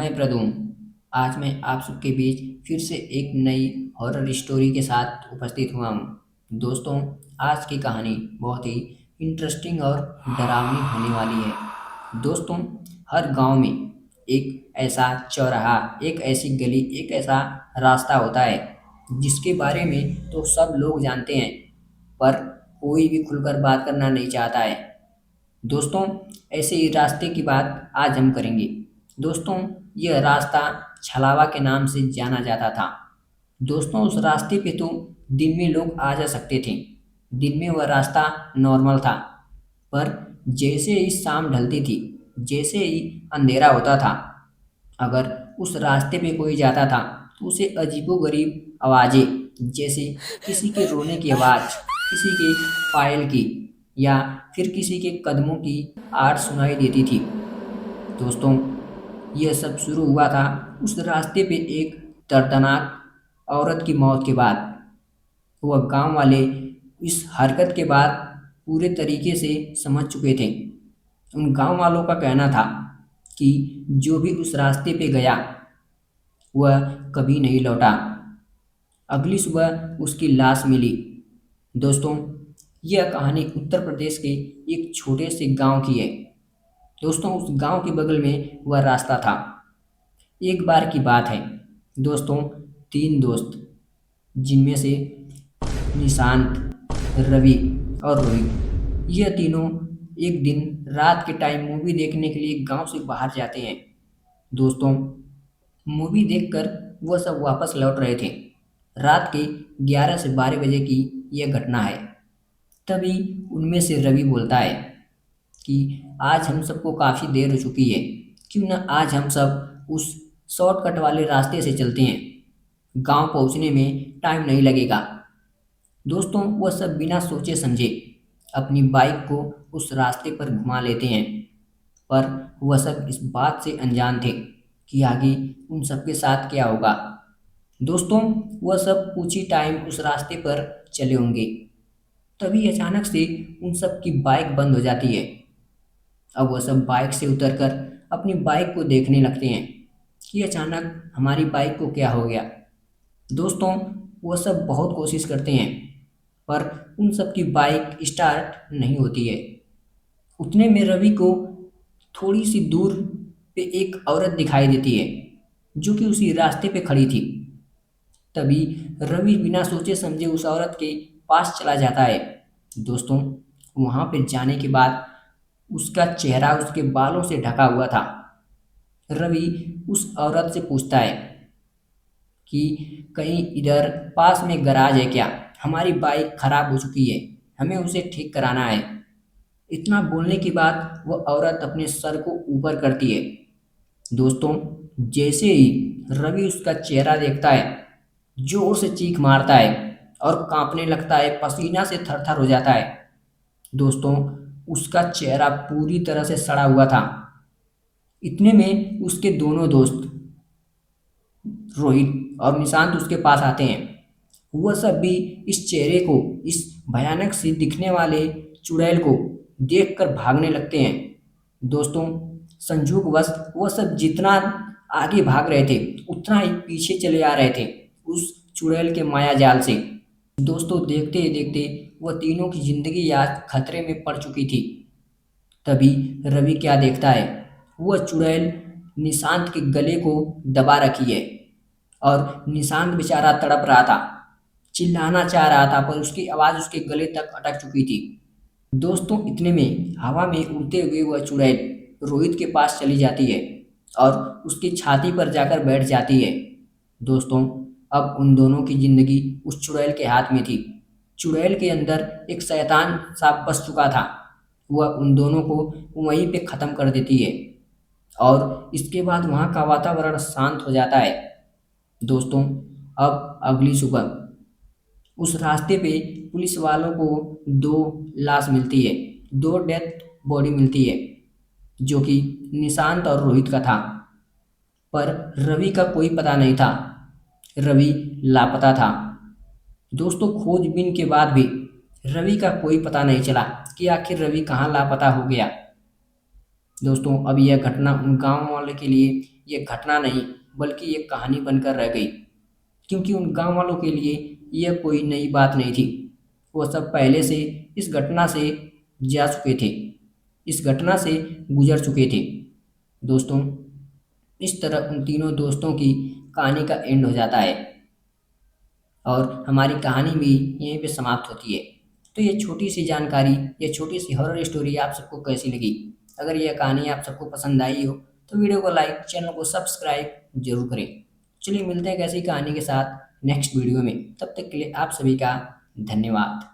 मैं प्रदूम। आज मैं आप सबके बीच फिर से एक नई हॉरर स्टोरी के साथ उपस्थित हुआ हूँ। दोस्तों, आज की कहानी बहुत ही इंटरेस्टिंग और डरावनी होने वाली है। दोस्तों, हर गांव में एक ऐसा चौराहा, एक ऐसी गली, एक ऐसा रास्ता होता है जिसके बारे में तो सब लोग जानते हैं, पर कोई भी खुलकर बात करना नहीं चाहता है। दोस्तों, ऐसे ही रास्ते की बात आज हम करेंगे। दोस्तों, यह रास्ता छलावा के नाम से जाना जाता था। दोस्तों, उस रास्ते पे तो दिन में लोग आ जा सकते थे। दिन में वह रास्ता नॉर्मल था, पर जैसे ही शाम ढलती थी, जैसे ही अंधेरा होता था, अगर उस रास्ते पे कोई जाता था तो उसे अजीबोगरीब आवाज़ें, जैसे किसी के रोने की आवाज़, किसी के पायल की, या फिर किसी के कदमों की आवाज़ सुनाई देती थी। दोस्तों, यह सब शुरू हुआ था उस रास्ते पे एक दर्दनाक औरत की मौत के बाद। वह गांव वाले इस हरकत के बाद पूरे तरीके से समझ चुके थे। उन गांव वालों का कहना था कि जो भी उस रास्ते पे गया वह कभी नहीं लौटा। अगली सुबह उसकी लाश मिली। दोस्तों, यह कहानी उत्तर प्रदेश के एक छोटे से गांव की है। दोस्तों, उस गांव के बगल में वह रास्ता था। एक बार की बात है दोस्तों, तीन दोस्त, जिनमें से निशांत, रवि और रोहित, यह तीनों एक दिन रात के टाइम मूवी देखने के लिए गांव से बाहर जाते हैं। दोस्तों, मूवी देखकर वह सब वापस लौट रहे थे। रात के 11 से 12 बजे की यह घटना है। तभी उनमें से रवि बोलता है कि आज हम सबको काफ़ी देर हो चुकी है, क्यों ना आज हम सब उस शॉर्टकट वाले रास्ते से चलते हैं, गांव पहुंचने में टाइम नहीं लगेगा। दोस्तों, वह सब बिना सोचे समझे अपनी बाइक को उस रास्ते पर घुमा लेते हैं, पर वह सब इस बात से अनजान थे कि आगे उन सबके साथ क्या होगा। दोस्तों, वह सब कुछ ही टाइम उस रास्ते पर चले होंगे, तभी अचानक से उन सब की बाइक बंद हो जाती है। अब वह सब बाइक से उतरकर अपनी बाइक को देखने लगते हैं कि अचानक हमारी बाइक को क्या हो गया। दोस्तों, वह सब बहुत कोशिश करते हैं, पर उन सब की बाइक स्टार्ट नहीं होती है। उतने में रवि को थोड़ी सी दूर पे एक औरत दिखाई देती है, जो कि उसी रास्ते पे खड़ी थी। तभी रवि बिना सोचे समझे उस औरत के पास चला जाता है। दोस्तों, वहां पे जाने के बाद उसका चेहरा उसके बालों से ढका हुआ था। रवि उस औरत से पूछता है कि कहीं इधर पास में गराज है क्या? हमारी बाइक खराब हो चुकी है, हमें उसे ठीक कराना है। इतना बोलने के बाद वह औरत अपने सर को ऊपर करती है। दोस्तों, जैसे ही रवि उसका चेहरा देखता है, जोर से चीख मारता है और कांपने लगता है, पसीना से थरथर हो जाता है। दोस्तों, उसका चेहरा पूरी तरह से सड़ा हुआ था। इतने में उसके दोनों दोस्त रोहित और निशांत उसके पास आते हैं। वह सब भी इस चेहरे को, इस भयानक से दिखने वाले चुड़ैल को देखकर भागने लगते हैं। दोस्तों, संजोगवश वह सब जितना आगे भाग रहे थे, उतना ही पीछे चले आ रहे थे उस चुड़ैल के माया जाल से। दोस्तों, देखते ही देखते वह तीनों की जिंदगी आज खतरे में पड़ चुकी थी। तभी रवि क्या देखता है, वह चुड़ैल निशांत के गले को दबा रखी है और निशांत बेचारा तड़प रहा था, चिल्लाना चाह रहा था, पर उसकी आवाज़ उसके गले तक अटक चुकी थी। दोस्तों, इतने में हवा में उड़ते हुए वह चुड़ैल रोहित के पास चली जाती है और उसकी छाती पर जाकर बैठ जाती है। दोस्तों, अब उन दोनों की जिंदगी उस चुड़ैल के हाथ में थी। चुड़ैल के अंदर एक शैतान सांप बस चुका था। वह उन दोनों को वहीं पे ख़त्म कर देती है और इसके बाद वहाँ का वातावरण शांत हो जाता है। दोस्तों, अब अगली सुबह उस रास्ते पे पुलिस वालों को दो लाश मिलती है, दो डेथ बॉडी मिलती है, जो कि निशांत और रोहित का था। पर रवि का कोई पता नहीं था, रवि लापता था। दोस्तों, खोजबीन के बाद भी रवि का कोई पता नहीं चला कि आखिर रवि कहाँ लापता हो गया। दोस्तों, अब यह घटना उन गांव वालों के लिए ये घटना नहीं बल्कि एक कहानी बनकर रह गई, क्योंकि उन गांव वालों के लिए यह कोई नई बात नहीं थी। वो सब पहले से इस घटना से जा चुके थे, इस घटना से गुजर चुके थे। दोस्तों, इस तरह उन तीनों दोस्तों की कहानी का एंड हो जाता है और हमारी कहानी भी यहीं पे समाप्त होती है। तो ये छोटी सी जानकारी, ये छोटी सी हॉरर स्टोरी आप सबको कैसी लगी? अगर यह कहानी आप सबको पसंद आई हो तो वीडियो को लाइक, चैनल को सब्सक्राइब जरूर करें। चलिए मिलते हैं एक ऐसी कहानी के साथ नेक्स्ट वीडियो में। तब तक के लिए आप सभी का धन्यवाद।